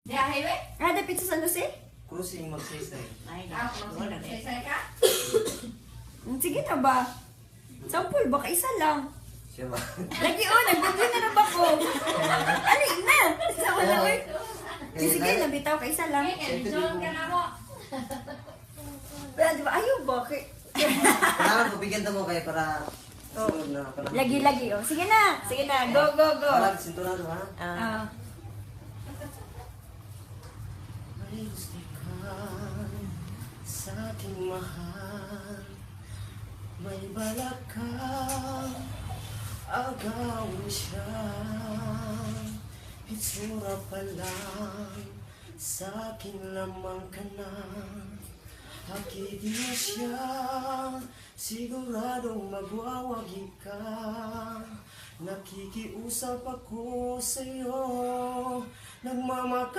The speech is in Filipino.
Ada pizza San Jose? Cruising magsaysay. Say ka? Sige na ba? Sampul, baka isa lang. Siya ba? Lagi nagbubuhay na ba ko? Alin na! Isa ko lang, oy. Sige, nabitaw ka isa lang. Pero di ba, ayaw bakit? Kailangan bigyan mo kayo para sunod na. Lagi-lagi, oh. Sige na, go, go, go. Para sinturado ha? Ah. May gusto ka sa aking mahal. May balak ka agawin siya. Itsura pa lang sa akin lamang ka na. Hakitin mo siya, siguradong magwawagi ka. Nakikiusap ako sa'yo, nagmamaka